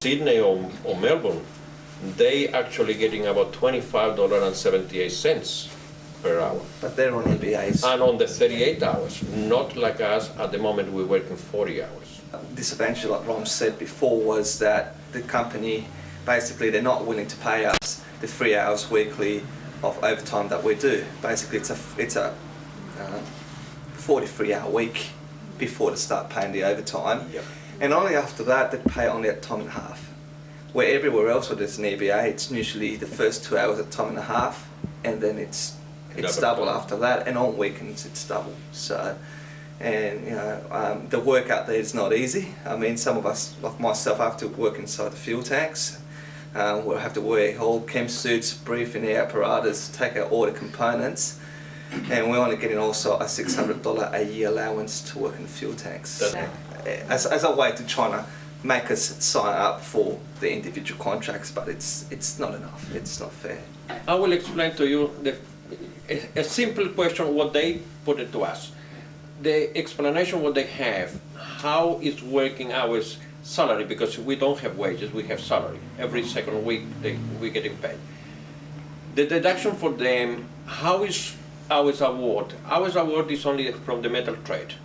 Sydney or Melbourne, they actually getting about $25.78 per hour. But they're on EBAs. And on the 38 hours, not like us, at the moment we're working 40 hours. Disadvantage, like Rom said before, was that the company, basically they're not willing to pay us the 3 hours weekly of overtime that we do. Basically it's a 43-hour week before they start paying the overtime. Yep. And only after that they pay only at time and a half. Where everywhere else where there's an EBA, it's usually the first 2 hours at time and a half, and then it's double after that, and on weekends it's double. So, and you know, the work out there is not easy. I mean, some of us, like myself, I have to work inside the fuel tanks. We'll have to wear all chem suits, breathe in the apparatus, take out all the components, and we're only getting also a $600 a year allowance to work in the fuel tanks. As a way to try to make us sign up for the individual contracts, but it's not enough. It's not fair. I will explain to you a simple question what they put it to us. The explanation what they have, how is working hours salary, because we don't have wages, we have salary. Every second week we're getting paid. The deduction for them, how is hours award? Hours award is only from the metal trade.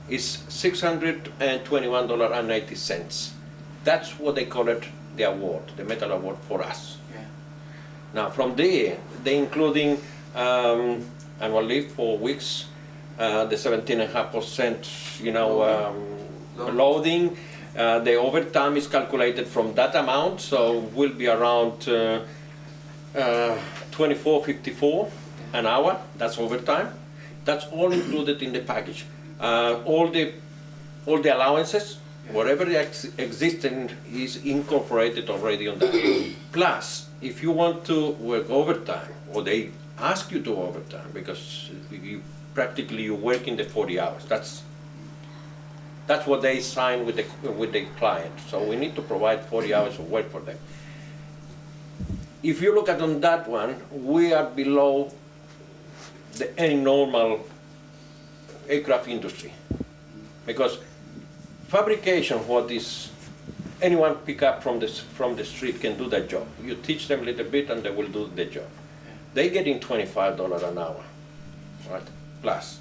It's $621.80. That's what they call it, the award, the metal award for us. Yeah. Now from there, they including annual leave for weeks, the 17.5%, you know, loading. The overtime is calculated from that amount, so will be around $24.54 an hour. That's overtime. That's all included in the package. All the allowances, whatever existing is incorporated already on that. Plus, if you want to work overtime, or they ask you to overtime, because you practically work in the 40 hours. That's what they sign with the client. So we need to provide 40 hours of work for them. If you look at on that one, we are below any normal aircraft industry, because fabrication, what is anyone pick up from the street can do that job. You teach them a little bit and they will do the job. They're getting $25 an hour, right? Plus,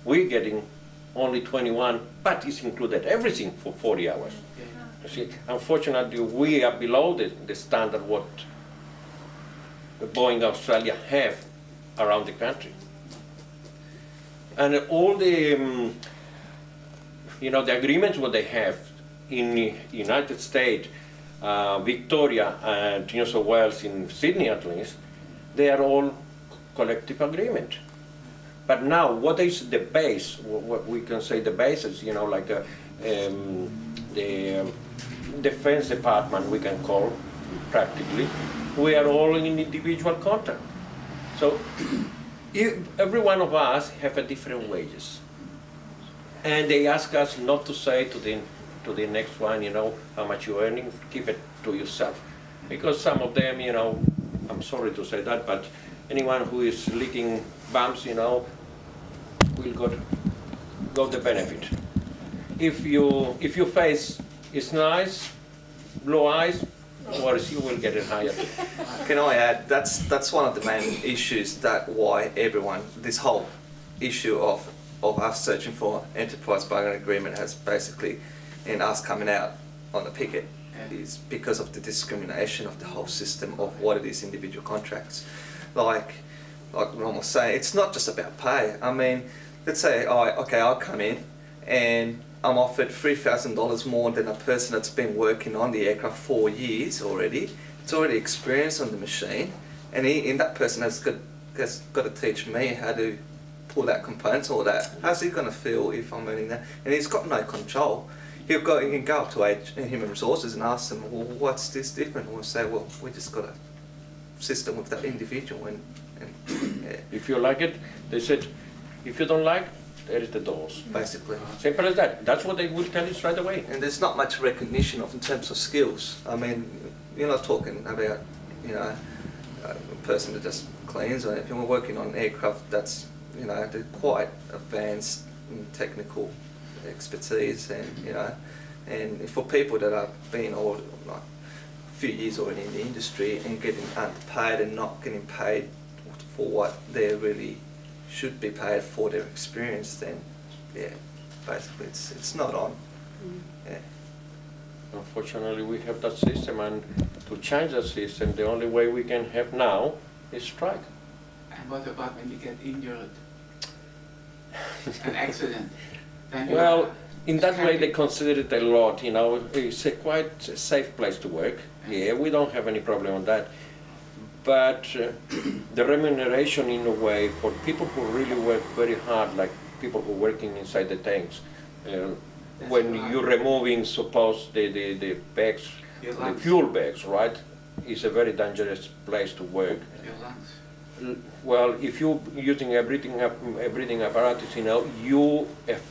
we're getting only 21, but it's included everything for 40 hours. You see, unfortunately, we are below the standard what the Boeing Australia have around the country. And all the, you know, the agreements what they have in the United States, Victoria and New South Wales, in Sydney at least, they are all collective agreement. But now, what is the base? What we can say the base is, you know, like the Defense Department, we can call practically. We are all in individual contract. So every one of us have a different wages. And they ask us not to say to the next one, you know, how much you're earning, keep it to yourself. Because some of them, you know, I'm sorry to say that, but anyone who is licking bumps, you know, will got the benefit. If your face is nice, blue eyes, no worries, you will get it higher. Can I add, that's one of the main issues that why this whole issue of us searching for enterprise bargaining agreement has basically, and us coming out on the picket, is because of the discrimination of the whole system of what it is individual contracts. Like Ron was saying, it's not just about pay. I mean, let's say, I'll come in and I'm offered $3,000 more than a person that's been working on the aircraft 4 years already. It's already experienced on the machine, and that person has got to teach me how to pull that components, all that. How's he going to feel if I'm earning that? And he's got no control. He can go up to human resources and ask them, well, what's this different? And we'll say, well, we just got a system with that individual. And yeah. If you like it, they said, if you don't like, there is the doors. Basically. Simple as that. That's what they will tell you straight away. And there's not much recognition in terms of skills. I mean, you're not talking about, you know, a person that just cleans or anything. We're working on aircraft that's, you know, they're quite advanced in technical expertise, and, you know, And for people that have been all like a few years already in the industry and getting underpaid and not getting paid for what they really should be paid for their experience, then yeah, basically it's not on. Yeah. Unfortunately, we have that system, and to change the system, the only way we can have now is strike. And what about when you get injured? An accident? Then you Well, are in that way, they striking. consider it a lot, you know. It's a quite safe place to work. Yeah, we don't have any problem on that. But the remuneration, in a way, for people who really work very hard, like people who are working inside the tanks, That's when right. you're removing, suppose, the bags, Your the lungs. fuel bags, right? It's a very dangerous place to work. Your lungs. Well, if you're using a breathing apparatus, you know, you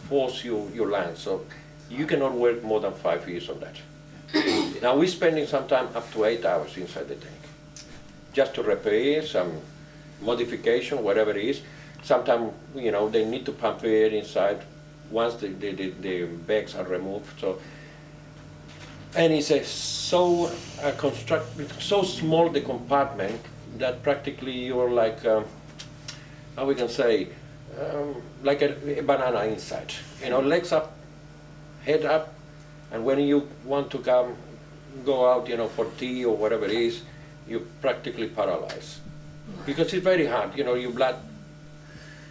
force your lungs, so you cannot work more than 5 years on that. Now we're spending sometimes up to 8 hours inside the tank, just to repair some modification, whatever it is. Sometimes, you know, they need to pump air inside once the bags are removed. So, and it's so so small the compartment that practically you're like, how we can say, like a banana inside. You know, legs up, head up, and when you want to go out, you know, for tea or whatever it is, you practically paralyzed. Because it's very hard, you know, your blood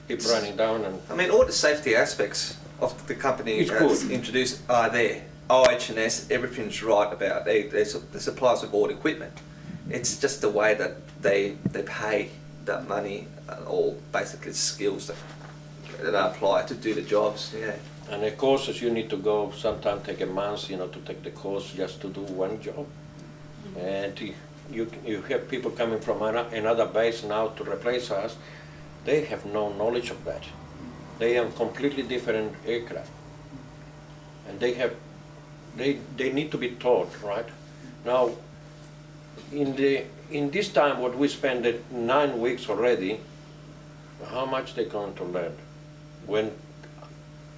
keep running down. And I mean, all the safety aspects of the company It's that's good. introduced are there. OH&S, everything's right about they supply us with all the equipment. It's just the way that they pay that money and all basically skills that apply to do the jobs. Yeah. And the courses you need to go, sometimes take a month, you know, to take the course just to do one job. And you have people coming from another base now to replace us. They have no knowledge of that. They have completely different aircraft. And they need to be taught, right? Now, in this time, what we spend 9 weeks already, how much they going to learn? When,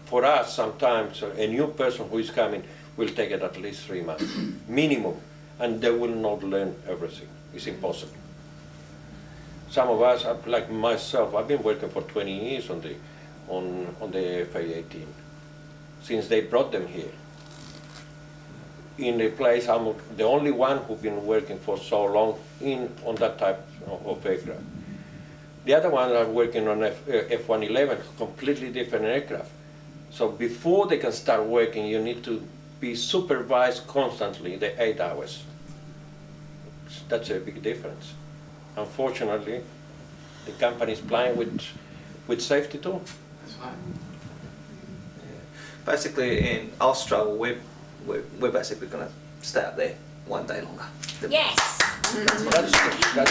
for us, sometimes a new person who is coming will take it at least 3 months, minimum, and they will not learn everything. It's impossible. Some of us, like myself, I've been working for 20 years on the FA-18, since they brought them here. In the place, I'm the only one who's been working for so long on that type of aircraft. The other ones are working on F-111, completely different aircraft. So before they can start working, you need to be supervised constantly, the 8 hours. That's a big difference. Unfortunately, the company is playing with safety too. That's right. Basically, in our struggle, we're basically going to stay up there one day longer. Yes. That's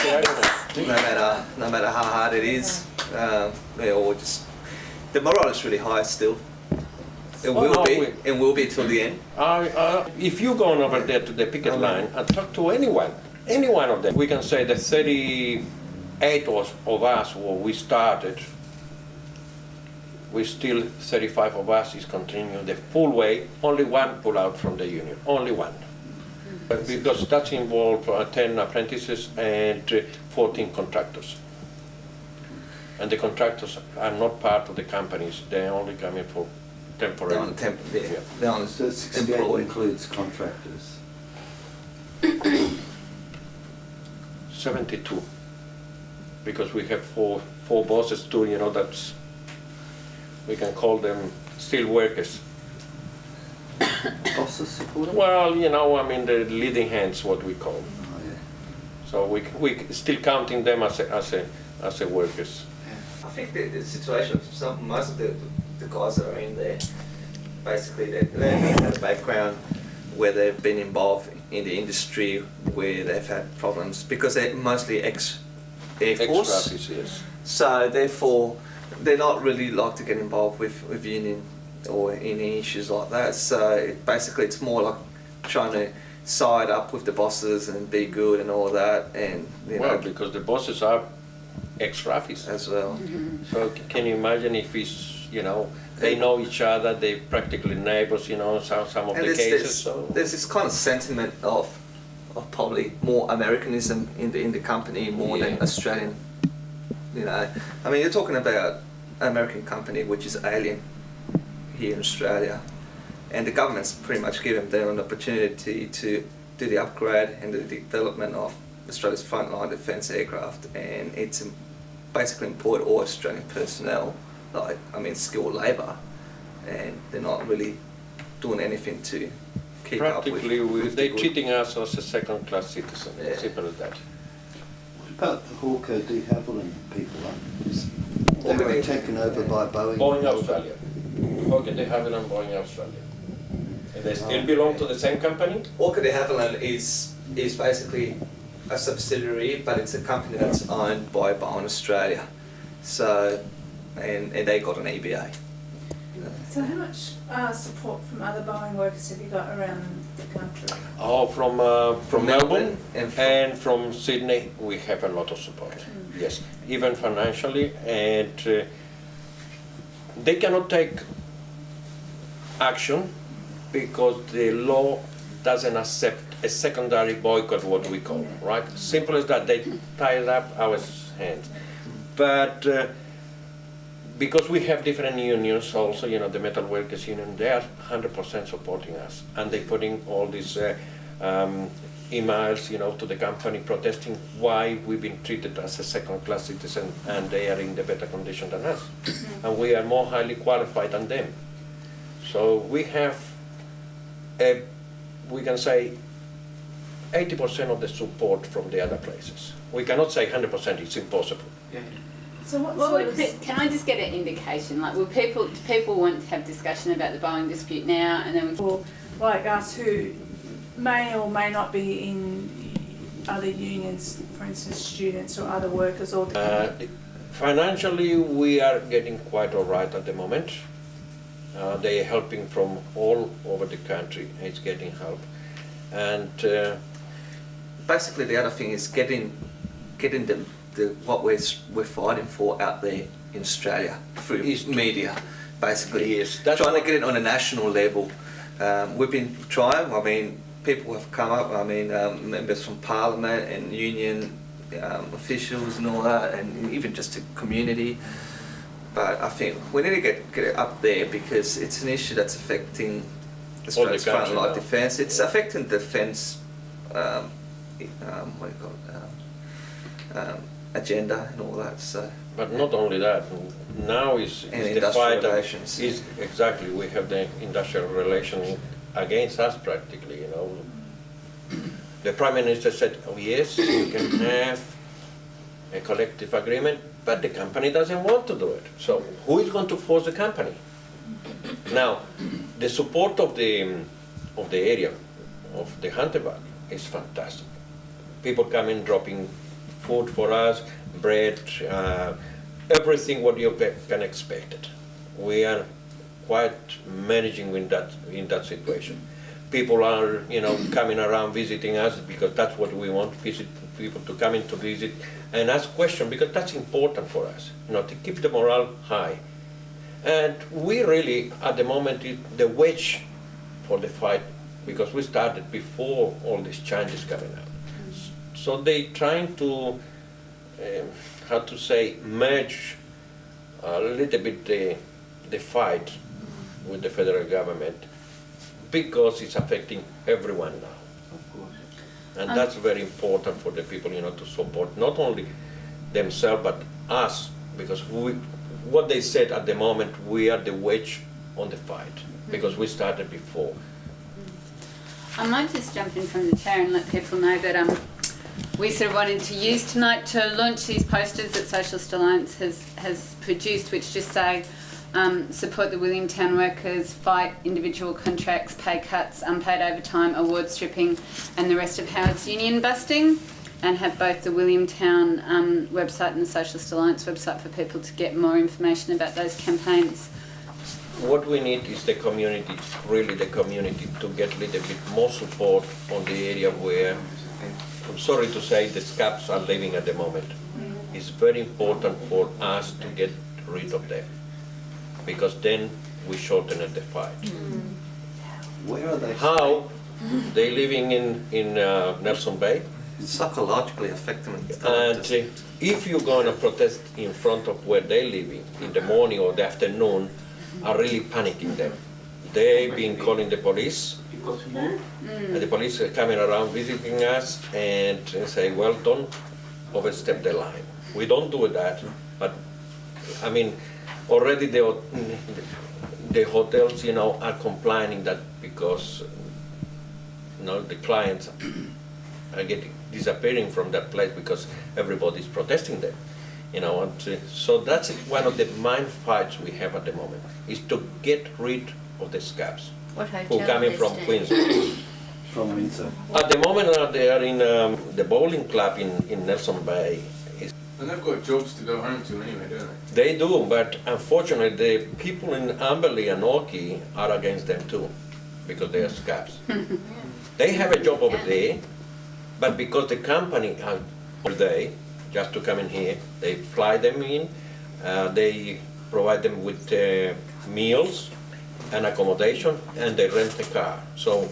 the argument. No matter how hard it is, they all just the morale is really high still. It will be till the end. If you go over there to the picket line and talk to any one of them, we can say the 38 of us where we started, we still 35 of us is continuing the full way. Only one pull out from the union, only one. But because that's involved 10 apprentices and 14 contractors. And the contractors are not part of the companies, they're only coming for temporary. They're on Yeah. They're on So 68 employed. includes contractors. 72, because we have four bosses too, you know, that's, we can call them steel workers. Bosses support them? Well, you know, I mean, the leading hands, what we call. Oh, yeah. So we still counting them as a workers. I think the situation of most of the guys that are in there, basically they have a background where they've been involved in the industry where they've had problems because they're mostly ex-Air Force. Ex-Rafis, yes. So therefore, they're not really like to get involved with union or any issues like that. So basically, it's more like trying to side up with the bosses and be good and all that, and you Well, know, because the bosses are ex-Rafis. as well. So can you imagine if it's you know, they know each other, they practically neighbors, you know, some of And the there's, cases. So there's this kind of sentiment of probably more Americanism in the company more than Yeah. Australian. You know, I mean, you're talking about an American company which is alien here in Australia, and the government's pretty much given them an opportunity to do the upgrade and the development of Australia's frontline defence aircraft, and it's basically employed all Australian personnel, like, I mean, skilled labour, and they're not really doing anything to keep up with. practically, with they're the good- treating us as a second-class citizen, Yeah. simple as that. What about the Hawker de Havilland people? They Hawker were de- taken over by Boeing. Boeing Australia. Okay, they have it on Boeing Australia. And they still Oh, belong okay. to the same company? Orchid de Havilland is basically a subsidiary, but it's a company that's owned by Boeing Australia. So, and they got an EBA. So how much support from other Boeing workers have you got around the country? Oh, from Melbourne and and from Sydney, we have a lot of support. Yes, even financially, and they cannot take action because the law doesn't accept a secondary boycott, what we call, right? Simple as that. They tied up our hands, but because we have different unions also, you know, the metal workers union, they are 100% supporting us, and they putting all these emails, you know, to the company protesting why we've been treated as a second-class citizen and they are in the better condition than us, and we are more highly qualified than them. So we have, we can say, 80% of the support from the other places. We cannot say 100%; it's impossible. Yeah. So what Well, sort of... can I just get an indication? Like, do people want to have discussion about the Boeing dispute now, and then we people like us who may or may not be in other unions, for instance, students or other workers or... Financially, we are getting quite all right at the moment. They are helping from all over the country. It's getting help, and basically the other thing is getting the what we're fighting for out there in Australia through Is- media, basically. Yes, that's trying to what- get it on a national level. We've been trying. I mean, people have come up. I mean, members from Parliament and union officials and all that, and even just the community. But I think we need to get it up there because it's an issue that's affecting Australia's country frontline now. defence. It's affecting defence. What do you call it? Agenda and all that. So but not only that. Now is And the industrial fight relations. is exactly we have the industrial relation against us practically. You know, the Prime Minister said, "Oh yes, we can have a collective agreement," but the company doesn't want to do it. So who is going to force the company? Now, the support of the area of the Hunter Valley is fantastic. People come in dropping food for us, bread, everything what you can expect it. We are quite managing in that situation. People are, you know, coming around visiting us because that's what we want, people to come in to visit and ask questions because that's important for us, you know, to keep the morale high. And we really, at the moment, the wedge for the fight, because we started before all these changes coming out. So they trying to, how to say, merge a little bit the fight with the federal government because it's affecting everyone now. Of course. And that's very important for the people, you know, to support not only themselves but us, because what they said at the moment, we are the wedge on the fight because we started before. I might just jump in from the chair and let people know that we sort of wanted to use tonight to launch these posters that Socialist Alliance has produced, which just say support the Williamstown workers, fight individual contracts, pay cuts, unpaid overtime, award stripping, and the rest of Howard's union busting, and have both the Williamstown website and the Socialist Alliance website for people to get more information about those campaigns. What we need is the community, really the community, to get a little bit more support on the area where, I'm sorry to say, the scabs are living at the moment. It's very important for us to get rid of them. because then we shorten the fight. Where are they? How they living in Nelson Bay, Psychologically affect them. and if you're going to protest in front of where they living in the morning or the afternoon, are really panicking them. They've been calling the police. Because more. And the police are coming around visiting us and say, well, don't overstep the line. We don't do that, but I mean, already the hotels, you know, are complaining that because, you know, the clients are getting disappearing from that place because everybody's protesting them, you know. And so that's one of the main fights we have at the moment, is to get rid of the scabs What who hotel are coming are they from staying? Queensland. From Windsor. At the moment, they are in the bowling club in Nelson Bay. And they've got jobs to go home to anyway, don't they? They do, but unfortunately, the people in Amberley and Orkney are against them too, because they are scabs. They have a job over there, but because the company are all day just to come in here, they fly them in, they provide them with meals and accommodation, and they rent a car. So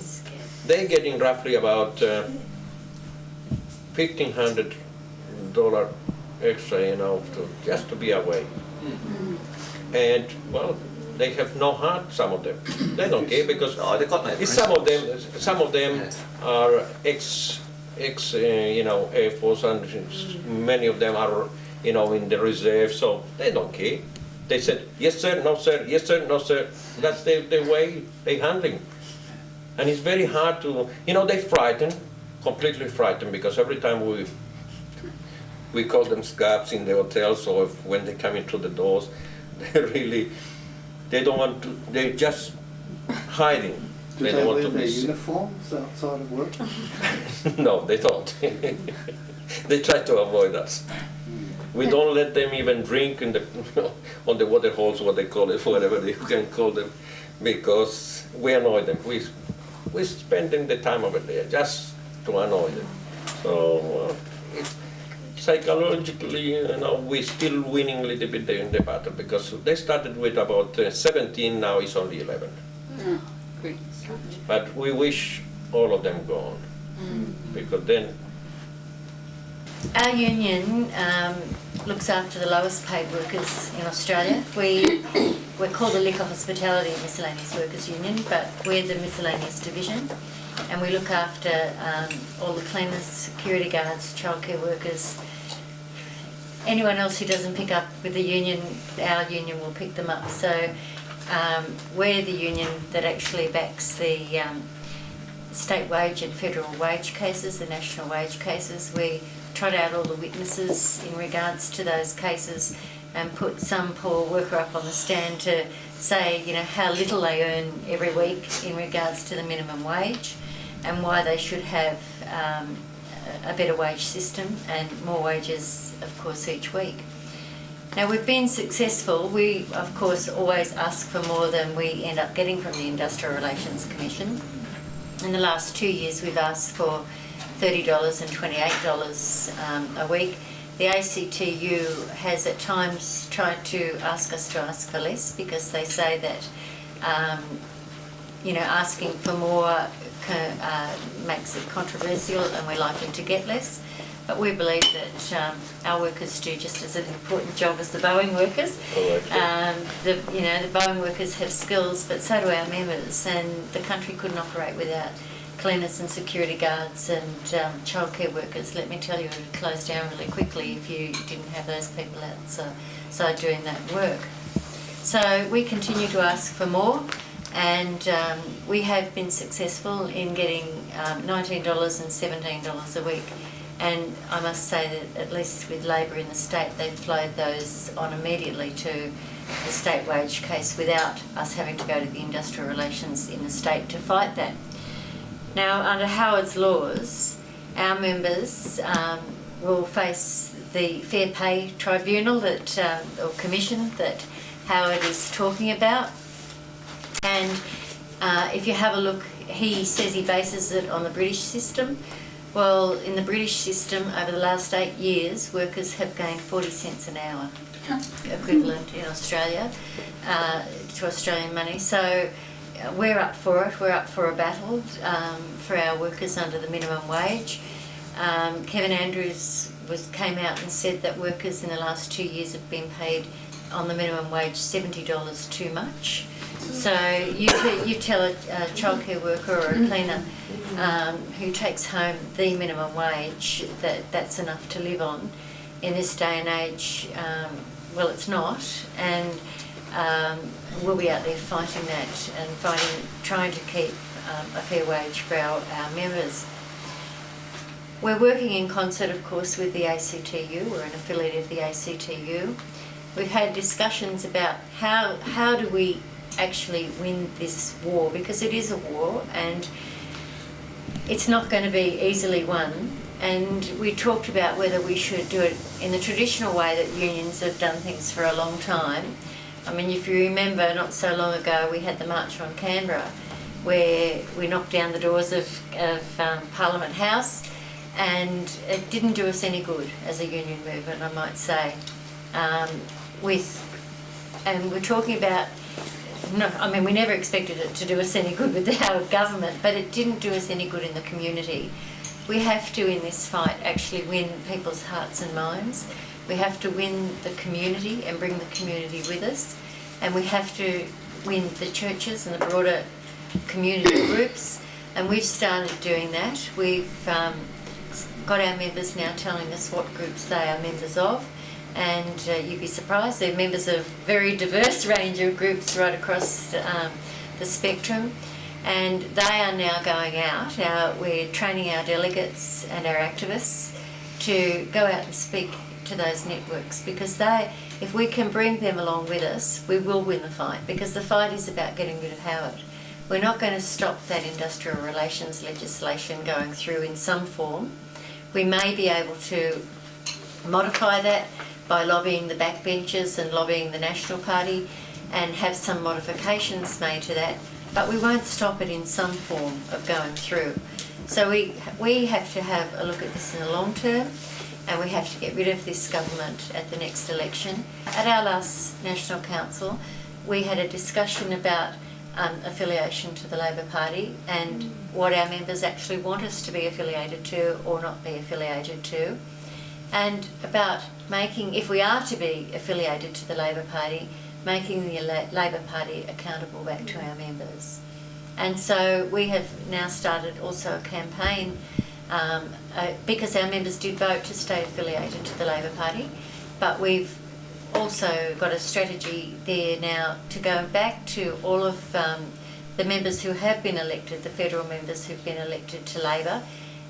they're getting roughly about $1,500 extra, you know, just to be away. And well, they have no heart. Some of them, they don't care because No, they got no some of them Yeah. are ex you know, Air Force, and many of them are, you know, in the reserve, so they don't care. They said yes sir, no sir, yes sir, no sir. That's the way they handling. And it's very hard to, you know, they frightened, completely frightened, because every time we call them scabs in the hotels, or when they come into the doors, they don't want to, they're just hiding. Do They they don't want wear to their be uniforms outside of work? No, they don't. They try to avoid us. We don't let them even drink in the on the water holes, what they call it, whatever you can call them, because we annoy them. We're spending the time over there just to annoy them. So psychologically, you know, we're still winning a little bit in the battle, because they started with about 17, now it's only 11. Good. But we wish all of them gone, because then Our union looks after the lowest paid workers in Australia. We're called the Liquor, Hospitality and Miscellaneous Workers Union, but we're the miscellaneous division, and we look after all the cleaners, security guards, childcare workers, anyone else who doesn't pick up with the union. Our union will pick them up. So we're the union that actually backs the state wage and federal wage cases, the national wage cases. We trot out all the witnesses in regards to those cases and put some poor worker up on the stand to say, you know, how little they earn every week in regards to the minimum wage, and why they should have a better wage system and more wages, of course, each week. Now, we've been successful. We, of course, always ask for more than we end up getting from the Industrial Relations Commission. In the last 2 years, we've asked for $30 and $28 a week. The ACTU has at times tried to ask us to ask for less, because they say that, you know, asking for more makes it controversial, and we're likely to get less. But we believe that our workers do just as an important job as the Boeing workers. The Boeing workers have skills, but so do our members, and the country couldn't operate without cleaners and security guards and childcare workers. Let me tell you, it would close down really quickly if you didn't have those people outside doing that work. So we continue to ask for more, and we have been successful in getting $19 and $17 a week. And I must say that at least with Labor in the state, they've flowed those on immediately to the state wage case without us having to go to the industrial relations in the state to fight that. Now, under Howard's laws, our members will face the Fair Pay Tribunal or Commission that Howard is talking about. And if you have a look, he says he bases it on the British system, Well, in the British system, over the last 8 years, workers have gained 40 cents an hour, equivalent in Australia, to Australian money. So we're up for it. We're up for a battle for our workers under the minimum wage. Kevin Andrews came out and said that workers in the last 2 years have been paid on the minimum wage $70 too much. So you tell a childcare worker or a cleaner who takes home the minimum wage that that's enough to live on in this day and age. Well, it's not, and we'll be out there fighting that and trying to keep a fair wage for our members. We're working in concert, of course, with the ACTU. We're an affiliate of the ACTU. We've had discussions about how do we actually win this war, because it is a war and it's not going to be easily won. And we talked about whether we should do it in the traditional way that unions have done things for a long time. I mean, if you remember, not so long ago we had the March on Canberra, where we knocked down the doors of Parliament House, and it didn't do us any good as a union movement, I might say. And we're talking about, no, I mean, we never expected it to do us any good with our government, but it didn't do us any good in the community. We have to, in this fight, actually win people's hearts and minds. We have to win the community and bring the community with us. And we have to win the churches and the broader community groups. And we've started doing that. We've got our members now telling us what groups they are members of. And you'd be surprised, they're members of a very diverse range of groups right across the spectrum. And they are now going out. We're training our delegates and our activists to go out and speak to those networks, because if we can bring them along with us, we will win the fight, because the fight is about getting rid of Howard. We're not going to stop that industrial relations legislation going through in some form. We may be able to modify that by lobbying the backbenchers and lobbying the National Party and have some modifications made to that, but we won't stop it in some form of going through. So we have to have a look at this in the long term, and we have to get rid of this government at the next election. At our last National Council, we had a discussion about affiliation to the Labor Party and what our members actually want us to be affiliated to or not be affiliated to, and about making, if we are to be affiliated to the Labor Party, making the Labor Party accountable back to our members. And so we have now started also a campaign, because our members did vote to stay affiliated to the Labor Party, but we've also got a strategy there now to go back to all of the members who have been elected, the federal members who've been elected to Labor,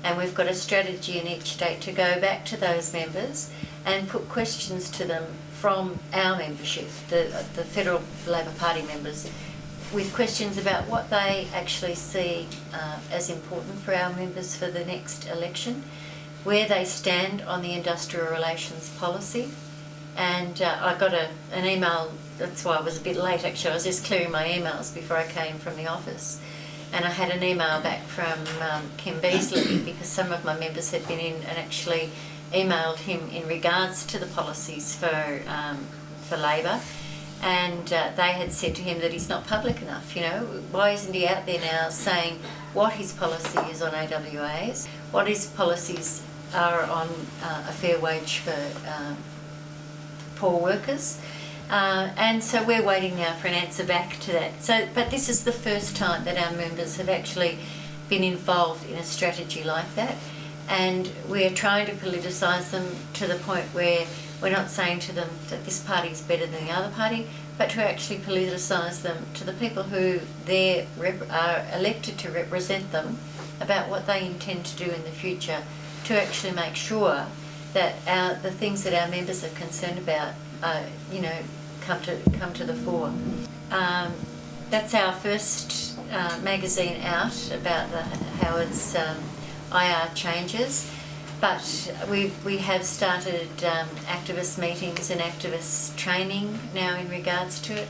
and we've got a strategy in each state to go back to those members and put questions to them from our membership, the federal Labor Party members, with questions about what they actually see as important for our members for the next election, where they stand on the industrial relations policy. And I got an email, that's why I was a bit late actually, I was just clearing my emails before I came from the office. And I had an email back from Kim Beasley, because some of my members had been in and actually emailed him in regards to the policies for Labor, and they had said to him that he's not public enough. You know, why isn't he out there now saying what his policy is on AWAs, what his policies are on a fair wage for poor workers? And so we're waiting now for an answer back to that. So, but this is the first time that our members have actually been involved in a strategy like that, and we're trying to politicise them to the point where we're not saying to them that this party is better than the other party, but to actually politicise them to the people who are elected to represent them about what they intend to do in the future, to actually make sure that the things that our members are concerned about, come to the fore. That's our first magazine out about the Howard's IR changes, but we have started activist meetings and activist training now in regards to it,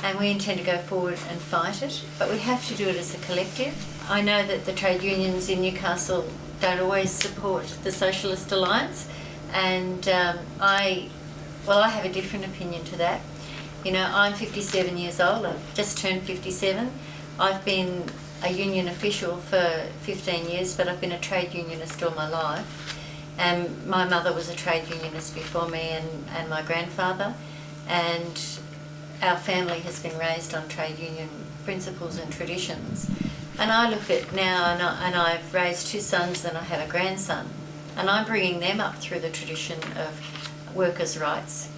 and we intend to go forward and fight it, but we have to do it as a collective. I know that the trade unions in Newcastle don't always support the Socialist Alliance, and I have a different opinion to that. You know, I'm 57 years old, I've just turned 57. I've been a union official for 15 years, but I've been a trade unionist all my life. And my mother was a trade unionist before me, and my grandfather. And our family has been raised on trade union principles and traditions. And I look at now, and I've raised 2 sons and I have a grandson. And I'm bringing them up through the tradition of workers' rights.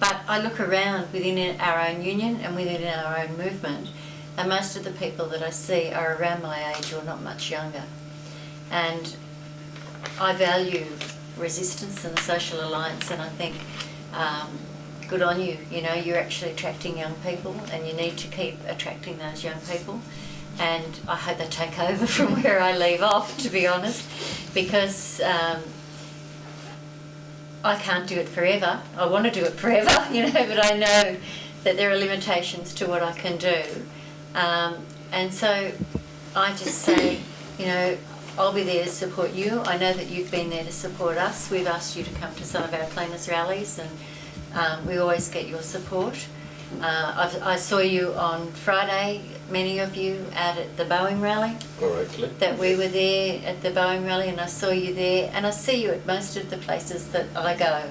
But I look around within our own union and within our own movement, and most of the people that I see are around my age or not much younger. And I value resistance and the Social Alliance, and I think good on you. You know, you're actually attracting young people, and you need to keep attracting those young people. And I hope they take over from where I leave off, to be honest, because I can't do it forever. I want to do it forever, you know, but I know that there are limitations to what I can do. And so I just say, you know, I'll be there to support you. I know that you've been there to support us. We've asked you to come to some of our cleaners rallies, and we always get your support. I saw you on Friday, many of you, out at the Boeing rally. Correctly. That we were there at the Boeing rally, and I saw you there, and I see you at most of the places that I go.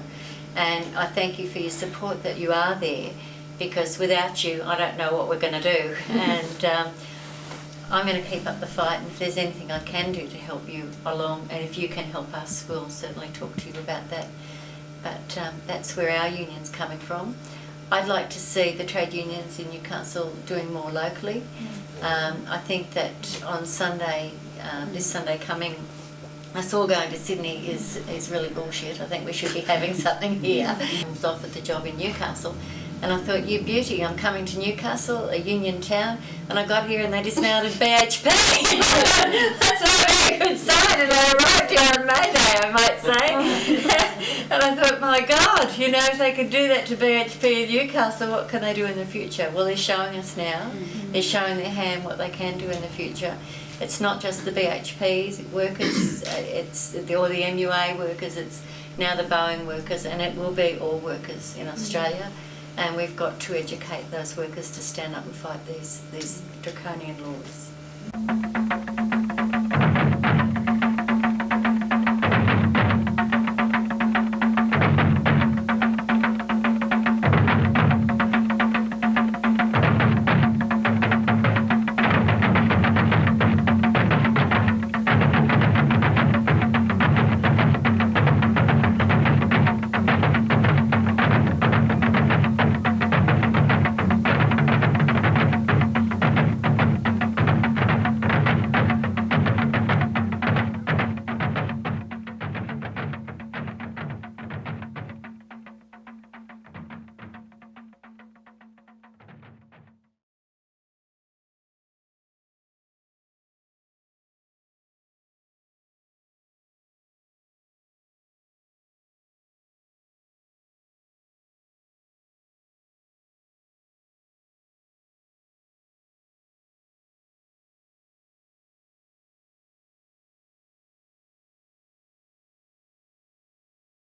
And I thank you for your support that you are there, because without you, I don't know what we're going to do. And I'm going to keep up the fight, and if there's anything I can do to help you along, and if you can help us, we'll certainly talk to you about that. But that's where our union's coming from. I'd like to see the trade unions in Newcastle doing more locally. I think that on Sunday, this Sunday coming, us all going to Sydney is really bullshit. I think we should be having something here. I was offered the job in Newcastle, and I thought, you beauty, I'm coming to Newcastle, a union town, and I got here and they dismounted BHP. That's not a very good sign, and I arrived here on May Day, I might say. And I thought, my God, you know, if they could do that to BHP in Newcastle, what can they do in the future? Well, they're showing us now. They're showing their hand what they can do in the future. It's not just the BHP workers, or the MUA workers, it's now the Boeing workers, and it will be all workers in Australia. And we've got to educate those workers to stand up and fight these draconian laws.